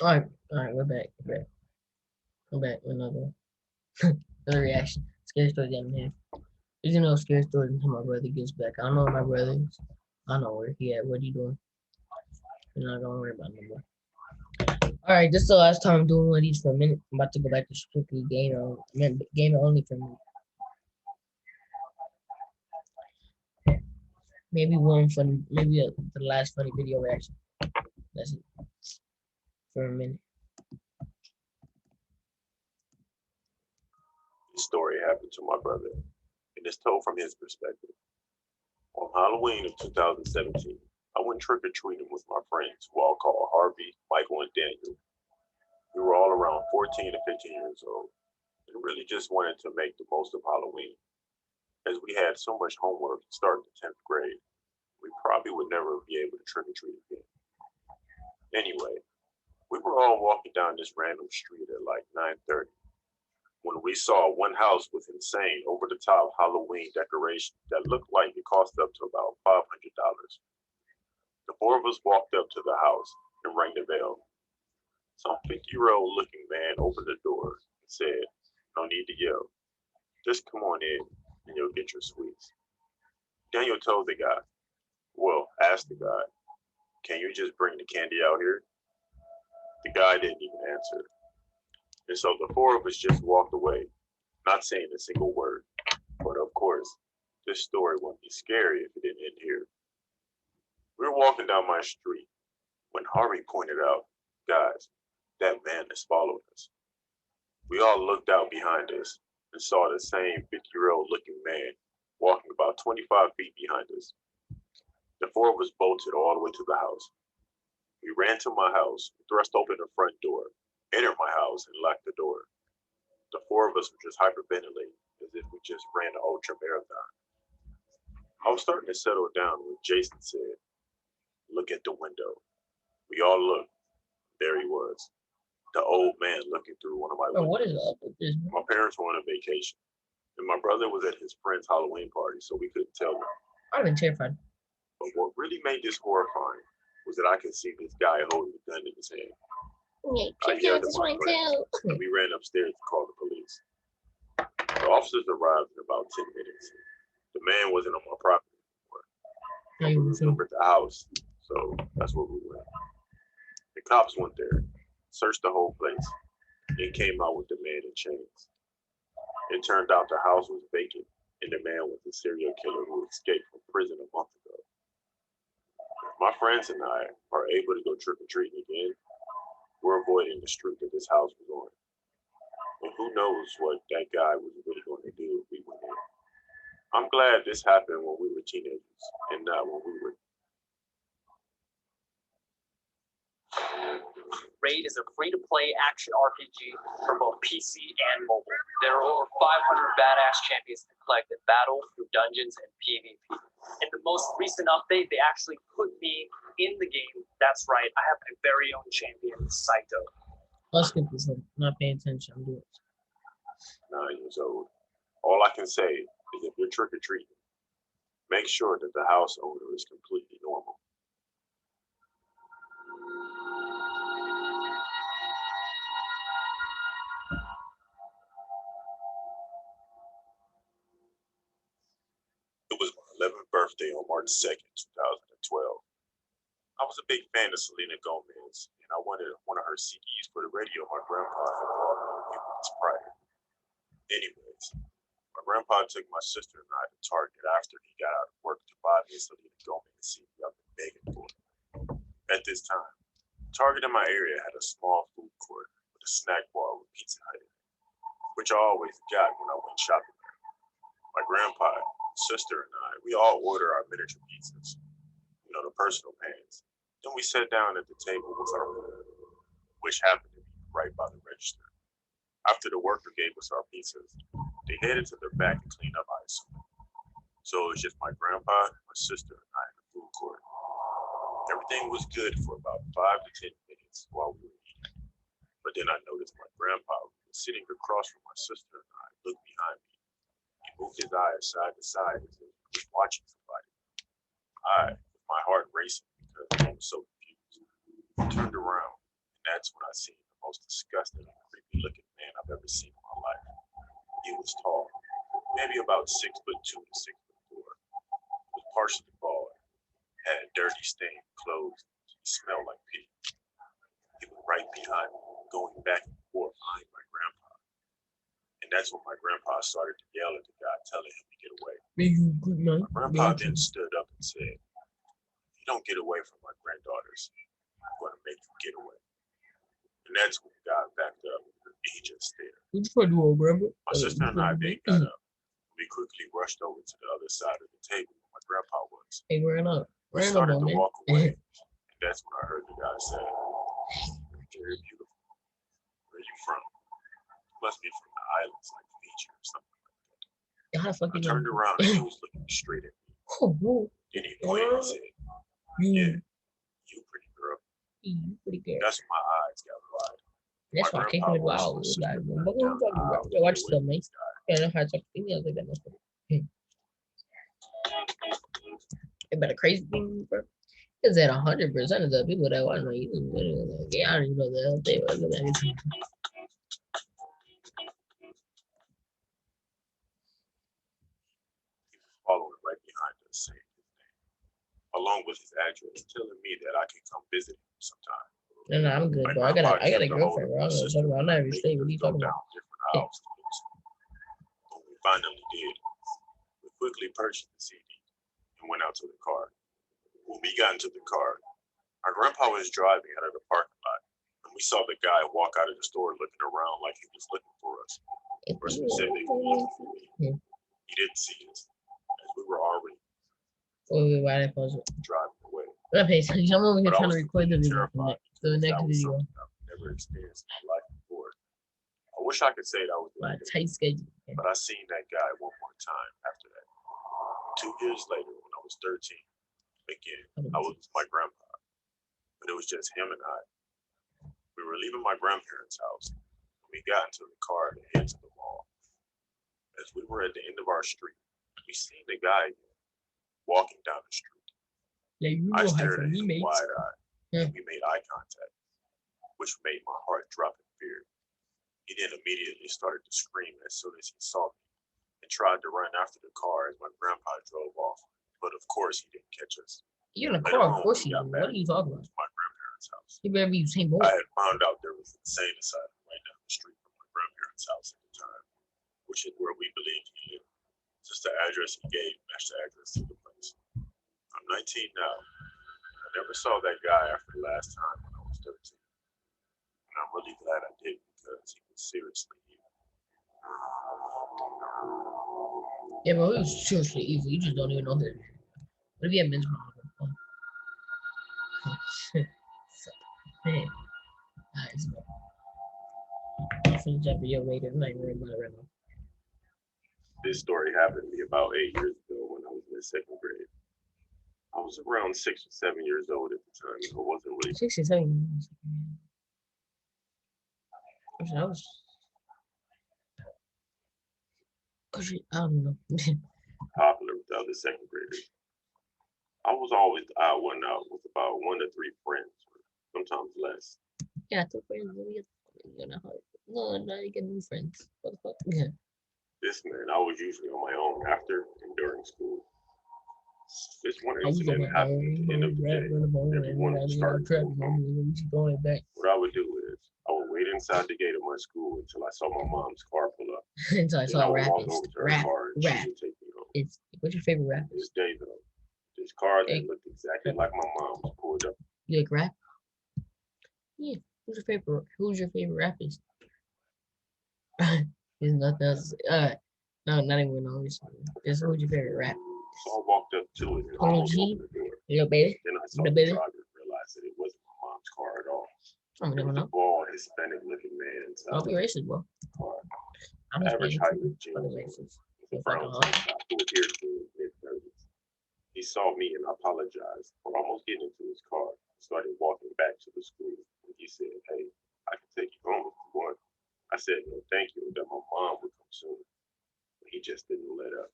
All right, we're back. We're back with another reaction. Scary story getting here. There's no scary story until my brother gets back. I don't know where my brother is. I don't know where he at. What he doing? You're not gonna worry about no more. All right, this is the last time I'm doing one of these for a minute. I'm about to go back to strictly game only for me. Maybe one funny, maybe the last funny video reaction. That's it for a minute. This story happened to my brother, and it's told from his perspective. On Halloween of 2017, I went trick or treating with my friends, who I'll call Harvey, Michael, and Daniel. We were all around 14 to 15 years old, and really just wanted to make the most of Halloween. As we had so much homework starting the 10th grade, we probably would never be able to trick or treat again. Anyway, we were all walking down this random street at like 9:30 when we saw one house with insane over the top Halloween decorations that looked like it cost up to about $500. The four of us walked up to the house and rang the bell. Some 50-year-old looking man opened the door and said, "No need to yell. Just come on in and you'll get your sweets." Daniel told the guy, well, asked the guy, "Can you just bring the candy out here?" The guy didn't even answer. And so the four of us just walked away, not saying a single word. But of course, this story wouldn't be scary if it didn't end here. We were walking down my street when Harvey pointed out, "Guys, that man is following us." We all looked out behind us and saw the same 50-year-old looking man walking about 25 feet behind us. The four of us bolted all the way to the house. We ran to my house, thrust open the front door, entered my house, and locked the door. The four of us were just hyperventilating as if we just ran an ultra marathon. I was starting to settle down when Jason said, "Look at the window." We all looked. There he was, the old man looking through one of my Bro, what is windows. up with this? My parents were on a vacation, and my brother was at his friend's Halloween party, so we couldn't tell them. I'd have been terrified. But what really made this horrifying was that I could see this guy holding a gun in his hand. Yeah, I keep yelled doing at this my one friends, too. and we ran upstairs to call the police. The officers arrived in about 10 minutes. The man wasn't on my property anymore, Now but we you feel remembered the house, so that's where we went. The cops went there, searched the whole place, and came out with the man in chains. It turned out the house was vacant, and the man was a serial killer who escaped from prison a month ago. If my friends and I are able to go trick or treating again, we're avoiding the street that this house was on. And who knows what that guy was really going to do if we went in. I'm glad this happened when we were teenagers and not when we were. Raid is a free-to-play action RPG for both PC and mobile. There are over 500 badass champions to collect in battle through dungeons and PvP. In the most recent update, they actually put me in the game. That's right, I have my very own champion, Saito. Let's skip this one. I'm not paying attention. I'm doing it. 9 years old. All I can say is if you're trick or treating, make sure that the house owner is completely normal. It was my 11th birthday on March 2nd, 2012. I was a big fan of Selena Gomez, and I wanted one of her CDs for the radio my grandpa had bought me a few months prior. Anyways, my grandpa took my sister and I to Target after he got out of work to buy me a Selena Gomez CD I've been begging for. At this time, Target in my area had a small food court with a snack bar with Pizza Hut in it, which I always got when I went shopping there. My grandpa, sister, and I, we all ordered our miniature pizzas, the personal pans. Then we sat down at the table with our food, which happened to be right by the register. After the worker gave us our pizzas, they headed to the back to clean up, I assume. So it was just my grandpa, my sister, and I in the food court. Everything was good for about 5 to 10 minutes while we were eating. But then I noticed my grandpa was sitting across from my sister and I looked behind me. He moved his eyes side to side as if he was watching somebody. I, with my heart racing because I was so confused, turned around. And that that's when I seen the most disgusting and creepy looking man I've ever seen in my life. He was tall, maybe about 6'2" to 6'4". Was partially bald, had dirty stained clothes. He smelled like pee. He was right behind me, going back and forth behind my grandpa. And that's when my grandpa started to yell at the guy, telling him to get away. My grandpa then stood up and said, "If you don't get away from my granddaughters, I'm going to make you get away." And that's when the guy backed up and he just stared. What you trying to do, grandma? My sister and I then got up. We quickly rushed over to the other side of the table where my grandpa was. Hey, ran up. We started to walk away, and that's when I heard the guy say, "Very beautiful. Where are you from?" Must be from the islands like Fiji or something like that. How the fuck I you turned around and he was looking straight at me. Oh, whoa. And he pointed and said, "Yeah, you pretty girl." You pretty good. That's when my eyes got wide. That's why I can't come wild. Like, what you talking about? Yeah, watch stuff, mate. Yeah, that's how I talk to females like that. But the crazy thing, bro, is that 100% of the people that watch my YouTube videos, like, yeah, I don't even know the hell they were looking at it. He was following right behind us, saying his name, along with his address, telling me that I could come visit him sometime. No, I'm good, bro. I got a girlfriend, bro. I'm not every state. What are you talking about? Different aisles to do so. But we finally did. We quickly purchased the CD and went out to the car. When we got into the car, our grandpa was driving out of the parking lot, and we saw the guy walk out of the store looking around like he was looking for us. Or specifically looking for me. He didn't see us, as we were already Why did I pause it? driving away. Okay, so I'm over here But I trying was to record the video. terrified The because next that was video. something I've never experienced in my life before. I wish I could say that was My the tight schedule. but I seen that guy one more time after that. 2 years later, when I was 13, again, I was with my grandpa, but it was just him and I. We were leaving my grandparents' house, and we got into the car to head to the mall. As we were at the end of our street, we seen the guy walking down the street. Yeah, you I know how stared at he him makes. wide-eyed, and we made eye contact, which made my heart drop in fear. He then immediately started to scream as soon as he saw me and tried to run after the car as my grandpa drove off. But of course, he didn't catch us. You're in a Later car, on, of course we you got do. back What are you talking about? to my grandparents' house. You better be Usain Bolt. I had found out there was an insane asylum right down the street from my grandparents' house at the time, which is where we believed he lived. Just the address he gave matched the address to the place. I'm 19 now. I never saw that guy after the last time when I was 13. And I'm really glad I did because he was seriously evil. Yeah, bro, he was seriously evil. You just don't even know that. What if he had men's problem? Oh, shit. Man. Alright, so I'll finish that video later. I'm not even worried about it right now. This story happened to me about 8 years ago when I was in the 2nd grade. I was around 6 or 7 years old at the time, so it wasn't really 67. I was. Oh shit, I don't know. popular with the other 2nd graders. I was always the odd one out with about 1 to 3 friends, or sometimes less. Yeah, 2 friends. No, now you get new friends. What the fuck? Yeah. This man, I was usually on my own after and during school. This one I used to incident happened at the end of the day. Everyone was starting to go home. going back What I would do is I would wait inside the gate of my school until I saw my mom's car pull up. until I Then I saw would rap. walk over to her car and she would take me home. It's what's your favorite rapper? This day though, this car that looked exactly like my mom's pulled up. You like rap? Yeah. Who's your favorite rappers? There's nothing else. No, not even always. Just who's your favorite rap? So I walked up to it and Polo almost G? opened the door. Little baby? Then I saw The the baby? driver and realized that it wasn't my mom's car at all. I'm It was gonna a bald Hispanic looking man inside Don't be the racist, bro. car. I'm Average height with Hispanic. jeans, Racist. with a brown tank top, who appeared to be in his mid-30s. He saw me and apologized for almost getting into his car. Started walking back to the school. And he said, "Hey, I can take you home if you want." I said, "No, thank you, that my mom would come soon." But he just didn't let up.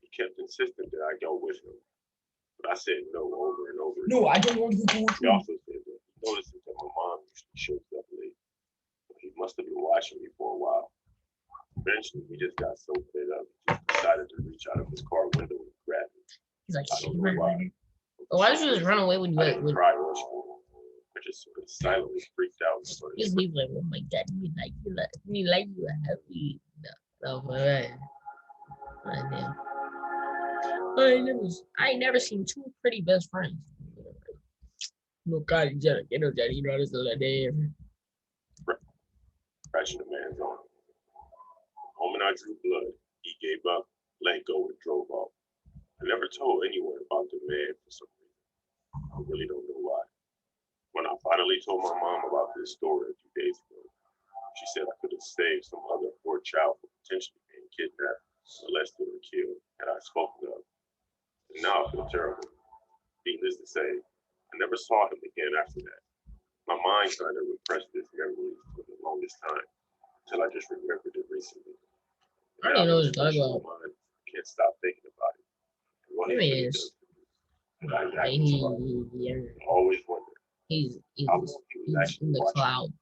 He kept insisting that I go with him. But I said no over and over again. No, I don't want to go with He you. also said that he noticed that my mom used to Eventually, he just got so fed up, he just decided to reach out of his car window and grab me. He's like, I don't know why. why did you just run away when you I didn't went? cry or scream. I just sort of silently freaked out. And started He's like, oh my god, me like you happy. No, alright. I ain't never seen two pretty best friends. No, God, you know, this is a day. scratching the man's arm. The moment I drew blood, he gave up, let go, and drove off. I never told anyone about the man for some reason. I really don't know why. When I finally told my mom about this story a few days ago, she said I could have saved some other poor child from potentially being kidnapped, molested, or killed had I spoken up. And now I feel terrible. Needless to say, I never saw him again after that. My mind tried to repress this memory for the longest time until I just remembered it recently. I didn't know what you're talking about. I can't stop thinking about it. And what it really does to me. And I always wonder He's how long he was in actually the watching. clouds.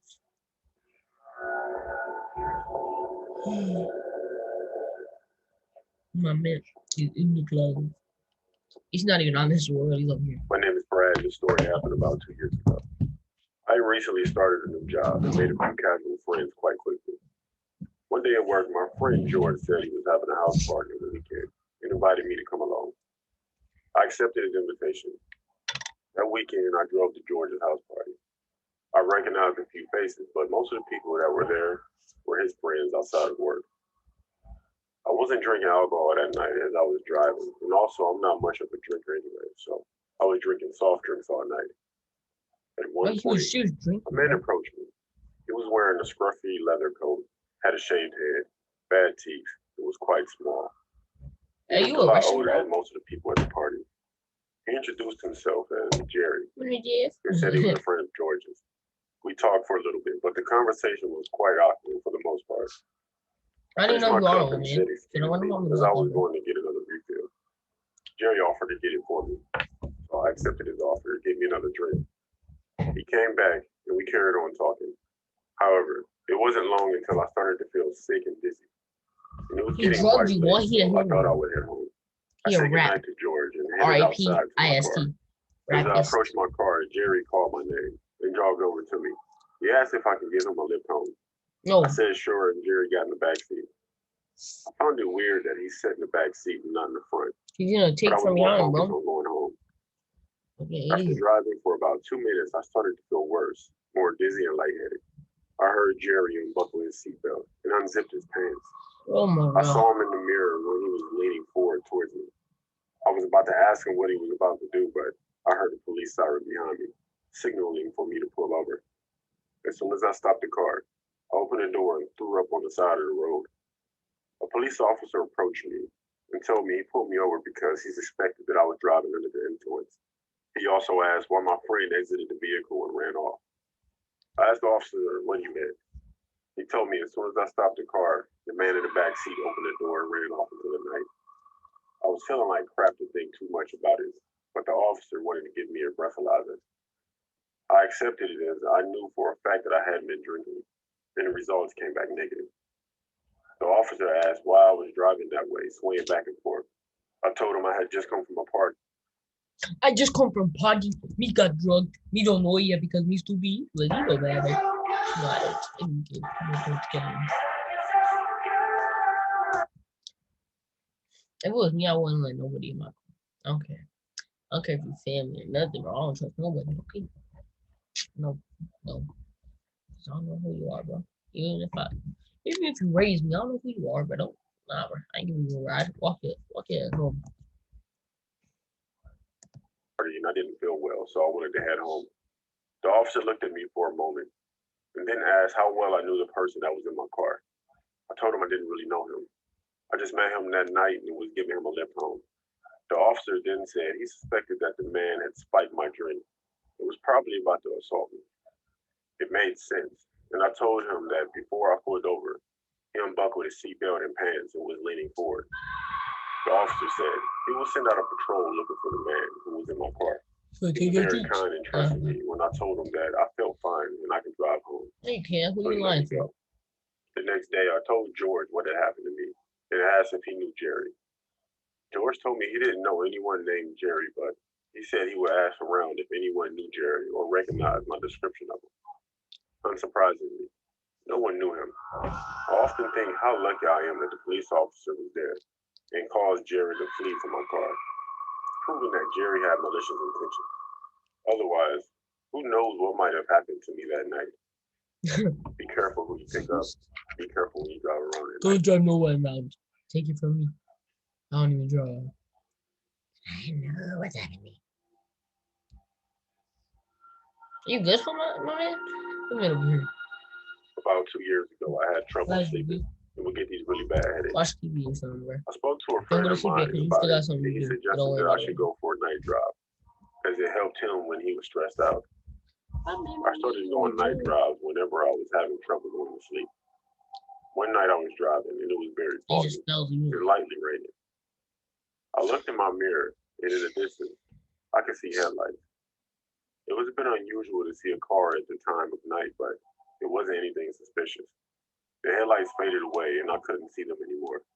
My man, he's in the clouds. He's not even on this world. He's up here. My name is Brad. This story happened about 2 years ago. I recently started a new job and made a few casual friends quite quickly. One day at work, my friend George said he was having a house party on the weekend and invited me to come along. I accepted his invitation. That weekend, I drove to George's house party. I recognized a few faces, but most of the people that were there were his friends outside of work. I wasn't drinking alcohol that night as I was driving, and also I'm not much of a drinker anyway, so I was drinking soft drinks all night. At one point, a man approached me. He was wearing a scruffy leather coat, had a shaved head, bad teeth, and was quite small. He was a lot older than most of the people at the party. He introduced himself as Jerry and said he was a friend of George's. We talked for a little bit, but the conversation was quite awkward for the most part. I didn't know who are, man. As I was going to get another refill. Jerry offered to get it for me, so I accepted his offer and gave me another drink. He came back, and we carried on talking. However, it wasn't long until I started to feel sick and dizzy. And it was getting quite late, so I thought I would head home. I said goodnight to George and headed outside to my car. As I approached my car, Jerry called my name and jogged over to me. He asked if I could give him a lift home. No. I said sure, and Jerry got in the back seat. I found it weird that he sat in the back seat and not in the front. He's gonna take from your arm, bro. Going home. Okay, after driving for about 2 minutes, I started to feel worse, more dizzy and lightheaded. I heard Jerry unbuckle his seatbelt and unzipped his pants. Oh my God. I saw him in the mirror when he was leaning forward towards me. I was about to ask him what he was about to do, but I heard a police siren behind me, signaling for me to pull over. As soon as I stopped the car, I opened the door and threw up on the side of the road. A police officer approached me and told me he pulled me over because he suspected that I was driving under the influence. He also asked why my friend exited the vehicle and ran off. I asked the officer what he meant. He told me as soon as I stopped the car, the man in the back seat opened the door and ran off into the night. I was feeling like crap to think too much about it, but the officer wanted to give me a breathalyzer. I accepted it as I knew for a fact that I hadn't been drinking, and the results came back negative. The officer asked why I was driving that way, swaying back and forth. I told him I had just come from a party. I just come from party. Me got drugged. Me don't know yet because me still be. Well, you know that. If it was me, I wouldn't let nobody in my car. I don't care. I don't care if you're family or nothing, bro. I don't trust nobody. Okay. No. I don't know who you are, bro. Even if you raise me, I don't know who you are, but don't. Nah, bro. I ain't giving you a ride. Walk it home. And I didn't feel well, so I wanted to head home. The officer looked at me for a moment and then asked how well I knew the person that was in my car. I told him I didn't really know him. I just met him that night and was giving him a lift home. The officer then said he suspected that the man had spiked my drink and was probably about to assault me. It made sense, and I told him that before I pulled over, he unbuckled his seatbelt and pants and was leaning forward. The officer said he would send out a patrol looking for the man who was in my car. He was very kind and trusted me when I told him that I felt fine and I could drive home. You can't. Who you lying for? The next day, I told George what had happened to me and asked if he knew Jerry. George told me he didn't know anyone named Jerry, but he said he would ask around if anyone knew Jerry or recognized my description of him. Unsurprisingly, no one knew him. I often think how lucky I am that the police officer was there and caused Jerry to flee from my car, proving that Jerry had malicious intentions. Otherwise, who knows what might have happened to me that night. Be careful who you pick up. Be careful when you drive around at Don't night. drive nowhere around. Take it from me. I don't even drive. I know what's happening. You good for my man? Come here over here. About 2 years ago, I had trouble Watch sleeping TV. and would get these really bad headaches. Watch TV or something, bro. I spoke to a Don't friend go to of sleep yet, mine because you about still it, got something and to he do. suggested Don't worry that I about should it. go for a night drive, as it helped him when he was stressed out. I started going night drives whenever I was having trouble going to sleep. One night I was driving, and it was very He foggy just tells you. and lightly raining. I looked in my mirror, and in the distance, I could see headlights. It was a bit unusual to see a car at the time of night, but it wasn't anything suspicious. The headlights faded away, and I couldn't see them anymore.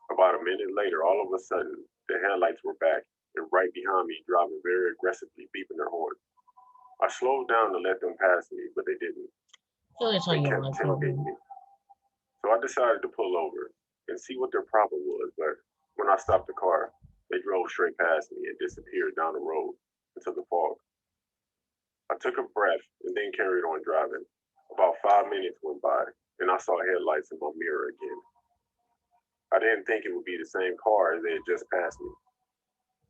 About a minute later, all of a sudden, the headlights were back, and right behind me, driving very aggressively, beeping their horn. I slowed down to let them pass me, but they didn't. So that's how They you kept want tailgating to. me. So I decided to pull over and see what their problem was, but when I stopped the car, they drove straight past me and disappeared down the road into the fog. I took a breath and then carried on driving. About 5 minutes went by, and I saw headlights in my mirror again. I didn't think it would be the same car as they had just passed me.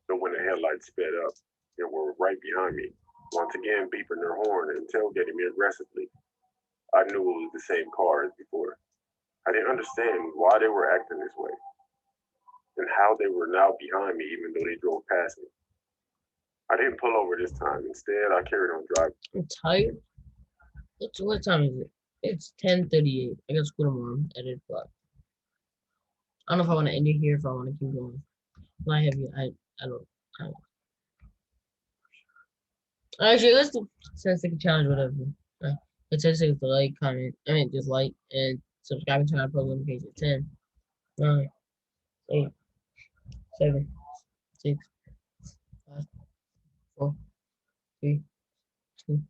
So when the headlights sped up and were right behind me, once again beeping their horn and tailgating me aggressively, I knew it was the same car as before. I didn't understand why they were acting this way and how they were now behind me even though they drove past me. I didn't pull over this time. Instead, I carried on driving. I'm tired. What time is it? It's 10:38. I got school tomorrow at 8 o'clock. I don't know if I want to end it here, if I want to keep going. But I have you. I don't. I don't. Actually, let's do 10-second challenge, whatever. It's 10 seconds to like, comment, dislike, and subscribe to our program page at 10, 9, 8, 7, 6, 5, 4, 3, 2,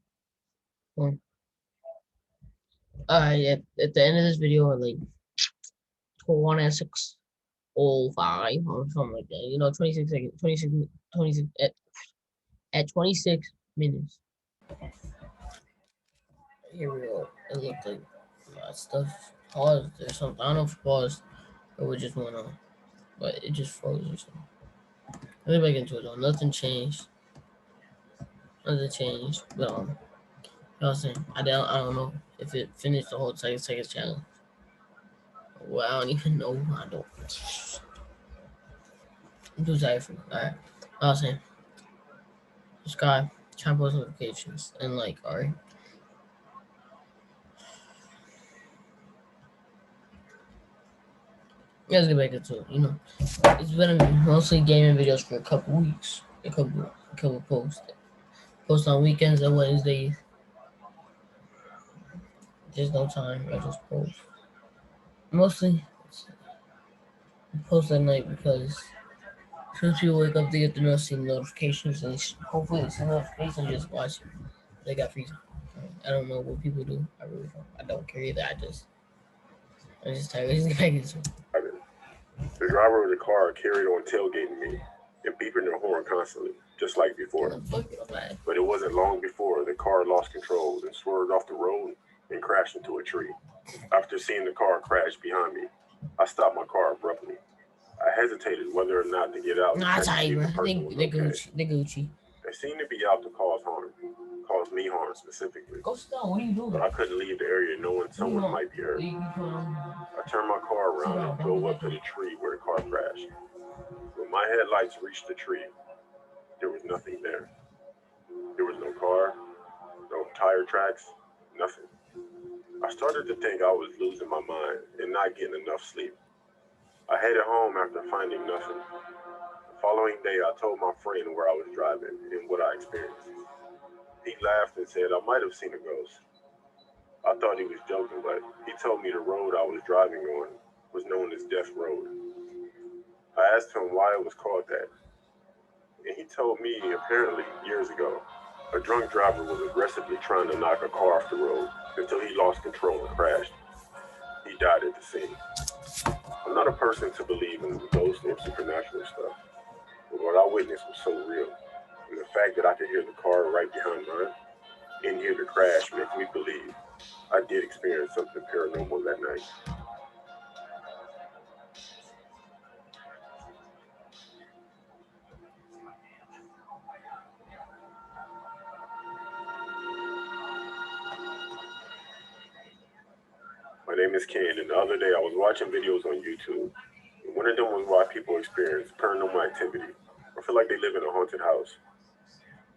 1. Alright, at the end of this video, at like 26:05 or something like that. 26 seconds, 26 at 26 minutes. Here we go. It looked like a lot of stuff paused or something. I don't know if it paused or what just went on, but it just froze or something. Let me back into it though. Nothing changed. Nothing changed. But I was saying, I don't know if it finished the whole 10 seconds challenge. Well, I don't even know. I don't. I'm too tired for it. Alright. I was saying, subscribe, turn post notifications, and like, alright. Let's get back into it. It's been mostly gaming videos for a couple weeks. A couple posts. Post on weekends and Wednesdays. There's no time. I just post. Mostly post at night because some people wake up, they get the notifications, and hopefully it's a notification just watch it. They got free time. I don't know what people do. I really don't. I don't care either. I'm just tired. Let's get back into it. The driver of the car carried on tailgating me and beeping their horn constantly, just like before. But it wasn't long before the car lost control and swerved off the road and crashed into a tree. After seeing the car crash behind me, I stopped my car abruptly. I hesitated whether or not to get out and check to see if the person was okay. They Gucci. They seemed to be out to cause me harm specifically. Go sit down. What are you doing? But I couldn't leave the area knowing someone might be hurt. I turned my car around and drove up to the tree where the car crashed. When my headlights reached the tree, there was nothing there. There was no car, no tire tracks, nothing. I started to think I was losing my mind and not getting enough sleep. I headed home after finding nothing. The following day, I told my friend where I was driving and what I experienced. He laughed and said I might have seen a ghost. I thought he was joking, but he told me the road I was driving on was known as Death Road. I asked him why it was called that, and he told me apparently years ago, a drunk driver was aggressively trying to knock a car off the road until he lost control and crashed. He died at the scene. I'm not a person to believe in ghosts or supernatural stuff, but what I witnessed was so real. And the fact that I could hear the car right behind mine and hear the crash makes me believe I did experience something paranormal that night. My name is Ken, and the other day I was watching videos on YouTube, and one of them was why people experience paranormal activity or feel like they live in a haunted house.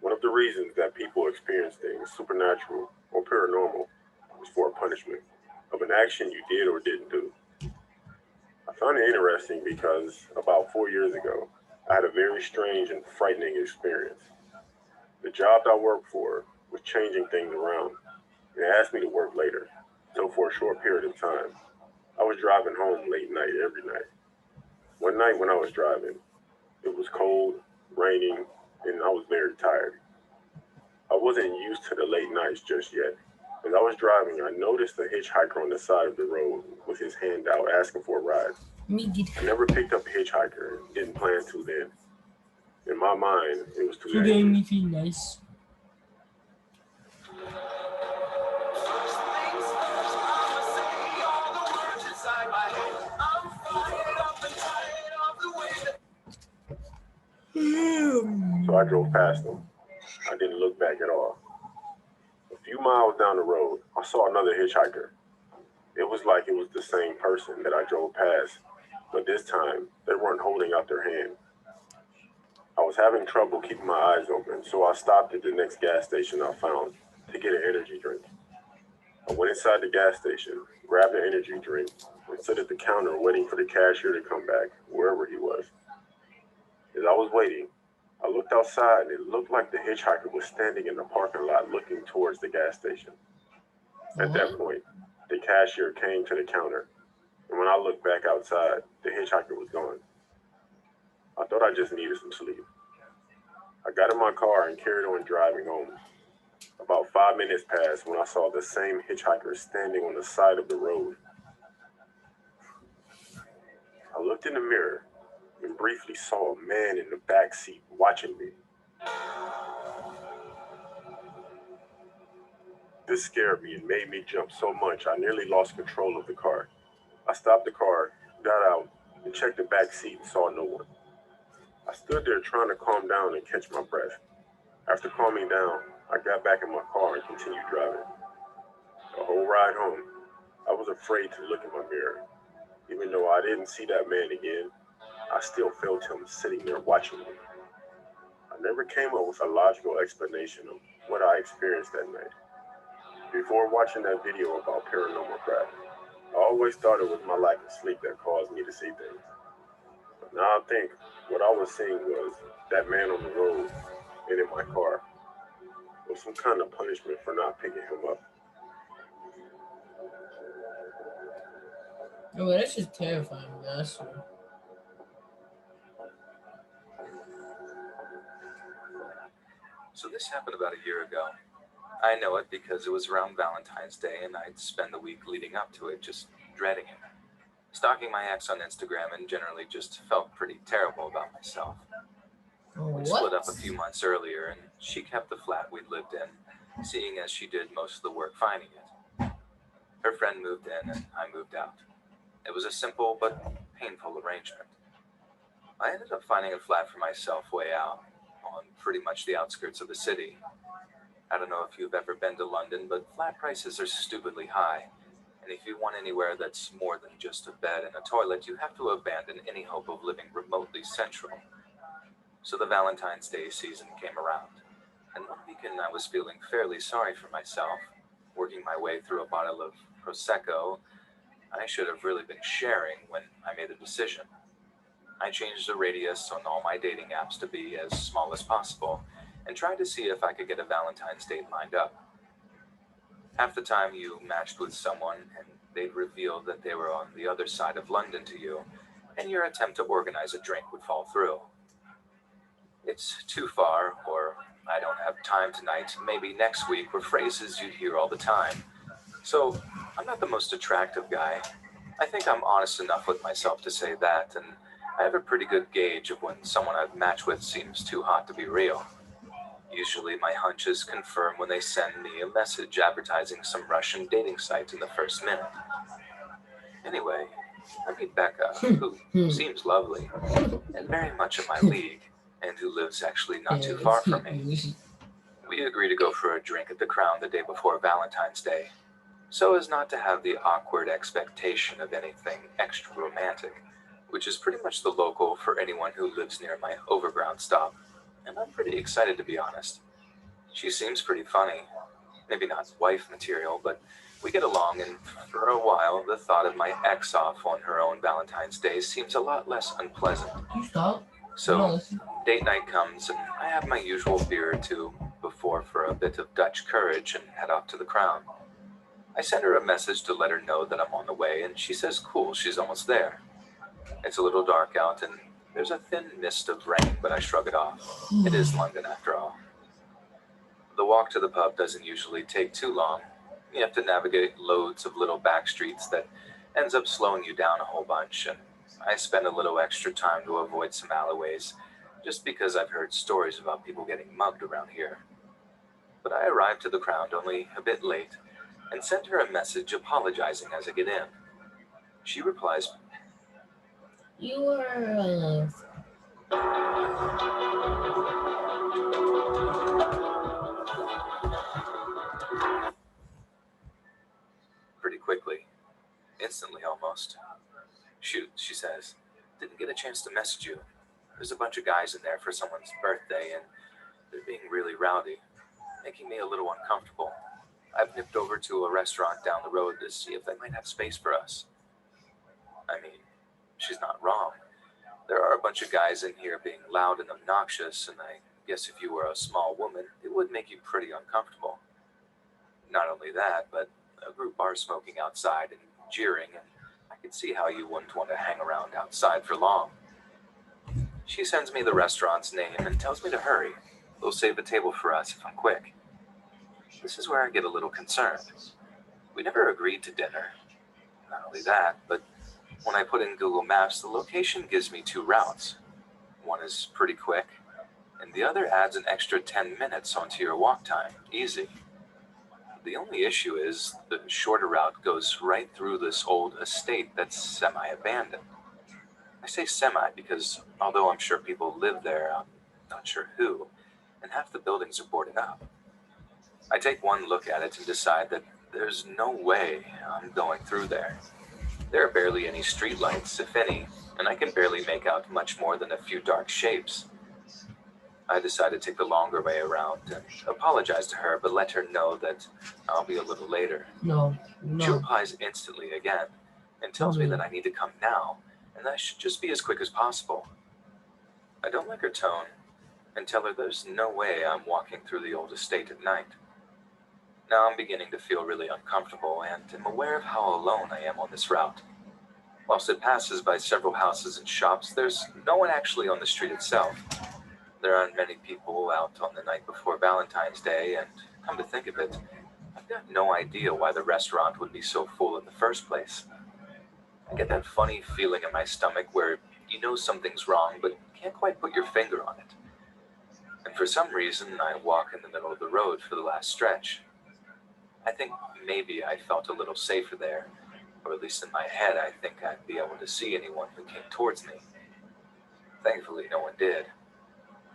One of the reasons that people experience things supernatural or paranormal is for a punishment of an action you did or didn't do. I found it interesting because about 4 years ago, I had a very strange and frightening experience. The job I worked for was changing things around and asked me to work later. So for a short period of time, I was driving home late night every night. One night when I was driving, it was cold, raining, and I was very tired. I wasn't used to the late nights just yet. As I was driving, I noticed a hitchhiker on the side of the road with his hand out asking for a ride. Me get I never picked up a hitchhiker, didn't plan to then. In my mind, it was too today dangerous. me feel nice. So I drove past him. I didn't look back at all. A few miles down the road, I saw another hitchhiker. It was like it was the same person that I drove past, but this time they weren't holding out their hand. I was having trouble keeping my eyes open, so I stopped at the next gas station I found to get an energy drink. I went inside the gas station, grabbed an energy drink, and stood at the counter waiting for the cashier to come back, wherever he was. As I was waiting, I looked outside and it looked like the hitchhiker was standing in the parking lot looking towards the gas station. At that point, the cashier came to the counter, and when I looked back outside, the hitchhiker was gone. I thought I just needed some sleep. I got in my car and carried on driving home. About 5 minutes passed when I saw the same hitchhiker standing on the side of the road. I looked in the mirror and briefly saw a man in the back seat watching me. This scared me and made me jump so much I nearly lost control of the car. I stopped the car, got out, and checked the back seat and saw no one. I stood there trying to calm down and catch my breath. After calming down, I got back in my car and continued driving. The whole ride home, I was afraid to look in my mirror. Even though I didn't see that man again, I still felt him sitting there watching me. I never came up with a logical explanation of what I experienced that night. Before watching that video about paranormal crap, I always thought it was my lack of sleep that caused me to see things. But now I think what I was seeing was that man on the road and in my car was some kind of punishment for not picking him up. Oh, well, that's just terrifying, man. I swear. So this happened about a year ago. I know it because it was around Valentine's Day and I'd spend the week leading up to it just dreading it. Stalking my ex on Instagram and generally just felt pretty terrible about myself. We split up a few months earlier and she kept the flat we'd lived in, seeing as she did most of the work finding it. Her friend moved in and I moved out. It was a simple but painful arrangement. I ended up finding a flat for myself way out, on pretty much the outskirts of the city. I don't know if you've ever been to London, but flat prices are stupidly high. And if you want anywhere that's more than just a bed and a toilet, you have to abandon any hope of living remotely central. So the Valentine's Day season came around. And one weekend I was feeling fairly sorry for myself, working my way through a bottle of Prosecco. I should have really been sharing when I made a decision. I changed the radius on all my dating apps to be as small as possible and tried to see if I could get a Valentine's date lined up. Half the time you matched with someone and they'd reveal that they were on the other side of London to you, and your attempt to organize a drink would fall through. It's too far, or I don't have time tonight, maybe next week were phrases you'd hear all the time. So, I'm not the most attractive guy. I think I'm honest enough with myself to say that, and I have a pretty good gauge of when someone I've matched with seems too hot to be real. Usually, my hunches confirm when they send me a message advertising some Russian dating site in the first minute. Anyway, I meet Becca, who seems lovely and very much in my league, and who lives actually not too far from me. We agree to go for a drink at the Crown the day before Valentine's Day, so as not to have the awkward expectation of anything extra romantic, which is pretty much the local for anyone who lives near my overground stop. And I'm pretty excited, to be honest. She seems pretty funny. Maybe not wife material, but we get along, and for a while, the thought of my ex off on her own Valentine's Day seems a lot less unpleasant. You stop. So, date night comes, and I have my usual beer or two before for a bit of Dutch courage and head off to the Crown. I send her a message to let her know that I'm on the way, and she says cool, she's almost there. It's a little dark out, and there's a thin mist of rain, but I shrug it off. It is London after all. The walk to the pub doesn't usually take too long. You have to navigate loads of little back streets that ends up slowing you down a whole bunch, and I spend a little extra time to avoid some alleyways, just because I've heard stories about people getting mugged around here. But I arrive to the Crown only a bit late, and send her a message apologizing as I get in. She replies, You are. pretty quickly, instantly almost. Shoot, she says, didn't get a chance to message you. There's a bunch of guys in there for someone's birthday, and they're being really rowdy, making me a little uncomfortable. I've nipped over to a restaurant down the road to see if they might have space for us. I mean, she's not wrong. There are a bunch of guys in here being loud and obnoxious, and I guess if you were a small woman, it would make you pretty uncomfortable. Not only that, but a group are smoking outside and jeering, and I can see how you wouldn't want to hang around outside for long. She sends me the restaurant's name and tells me to hurry. They'll save a table for us if I'm quick. This is where I get a little concerned. We never agreed to dinner. Not only that, but when I put in Google Maps, the location gives me two routes. One is pretty quick, and the other adds an extra 10 minutes onto your walk time. Easy. The only issue is the shorter route goes right through this old estate that's semi-abandoned. I say semi because although I'm sure people live there, I'm not sure who, and half the buildings are boarded up. I take one look at it and decide that there's no way I'm going through there. There are barely any streetlights, if any, and I can barely make out much more than a few dark shapes. I decide to take the longer way around and apologize to her, but let her know that I'll be a little later. No. She replies instantly again and tells me that I need to come now and that I should just be as quick as possible. I don't like her tone and tell her there's no way I'm walking through the old estate at night. Now I'm beginning to feel really uncomfortable and am aware of how alone I am on this route. Whilst it passes by several houses and shops, there's no one actually on the street itself. There aren't many people out on the night before Valentine's Day, and come to think of it, I've got no idea why the restaurant would be so full in the first place. I get that funny feeling in my stomach where you know something's wrong, but can't quite put your finger on it. And for some reason, I walk in the middle of the road for the last stretch. I think maybe I felt a little safer there, or at least in my head I think I'd be able to see anyone who came towards me. Thankfully, no one did.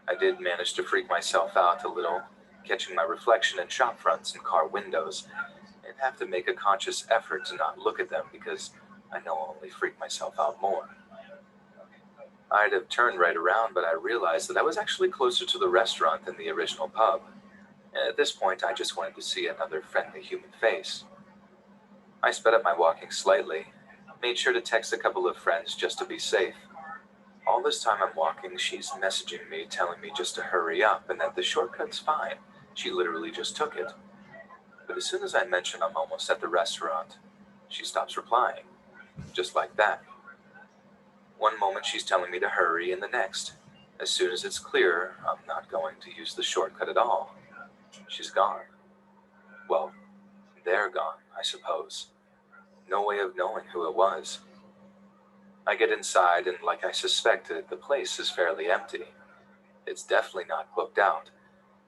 I did manage to freak myself out a little, catching my reflection in shop fronts and car windows, and have to make a conscious effort to not look at them because I know I'll only freak myself out more. I'd have turned right around, but I realized that I was actually closer to the restaurant than the original pub. And at this point, I just wanted to see another friendly human face. I sped up my walking slightly, made sure to text a couple of friends just to be safe. All this time I'm walking, she's messaging me, telling me just to hurry up and that the shortcut's fine. She literally just took it. But as soon as I mention I'm almost at the restaurant, she stops replying, just like that. One moment she's telling me to hurry, and the next, as soon as it's clear I'm not going to use the shortcut at all, she's gone. Well, they're gone, I suppose. No way of knowing who it was. I get inside, and like I suspected, the place is fairly empty. It's definitely not booked out.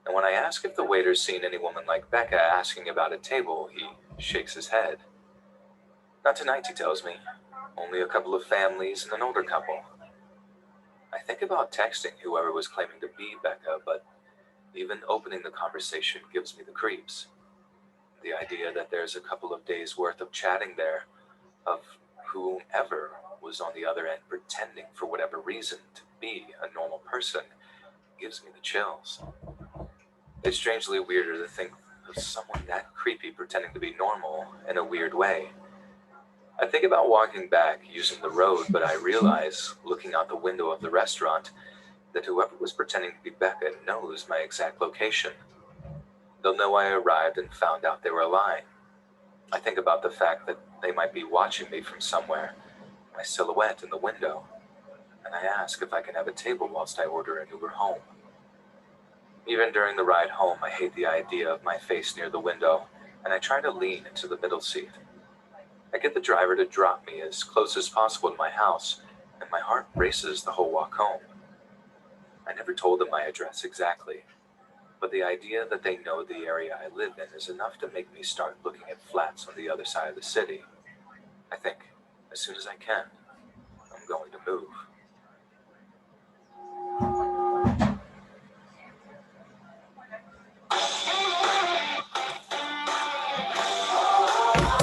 And when I ask if the waiter's seen any woman like Becca asking about a table, he shakes his head. Not tonight, he tells me. Only a couple of families and an older couple. I think about texting whoever was claiming to be Becca, but even opening the conversation gives me the creeps. The idea that there's a couple of days worth of chatting there, of whomever was on the other end pretending for whatever reason to be a normal person, gives me the chills. It's strangely weirder to think of someone that creepy pretending to be normal in a weird way. I think about walking back using the road, but I realize, looking out the window of the restaurant, that whoever was pretending to be Becca knows my exact location. They'll know I arrived and found out they were lying. I think about the fact that they might be watching me from somewhere, my silhouette in the window, and I ask if I can have a table whilst I order an Uber home. Even during the ride home, I hate the idea of my face near the window, and I try to lean into the middle seat. I get the driver to drop me as close as possible to my house, and my heart races the whole walk home. I never told them my address exactly, but the idea that they know the area I live in is enough to make me start looking at flats on the other side of the city. I think, as soon as I can, I'm going to move.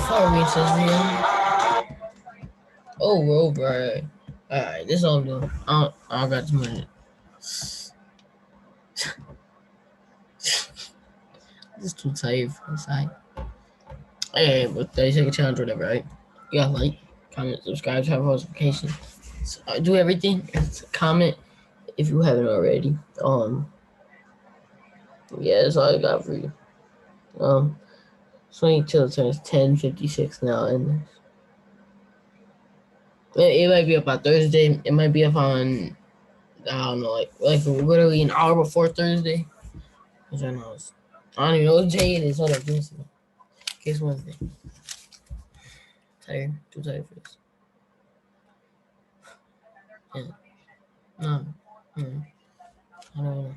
Sorry, says me. Oh, we're over. Alright, this is all I'm doing. I don't got too much. Just too tired for this side. Hey, but 30-second challenge, whatever, right? You gotta like, comment, subscribe, turn on notifications. So, do everything. Comment if you haven't already. Yeah, that's all I got for you. Swing till turns 10:56 now, and it might be up on Thursday. It might be up on I don't know, like literally an hour before Thursday. Which I don't even know what day it is. Hold up, give me a second. Guess Wednesday. Tired, too tired for this. Yeah. No. I don't know.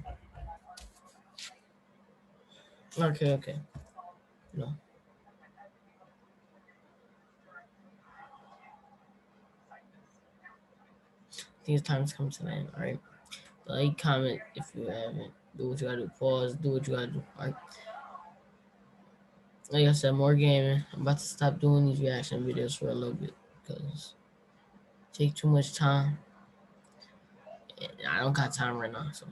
Okay. No. I think it's time to come to an end, alright? Like, comment if you haven't. Do what you gotta do. Pause, do what you gotta do, alright? Like I said, more gaming. I'm about to stop doing these reaction videos for a little bit because it take too much time. And I don't got time right now, so.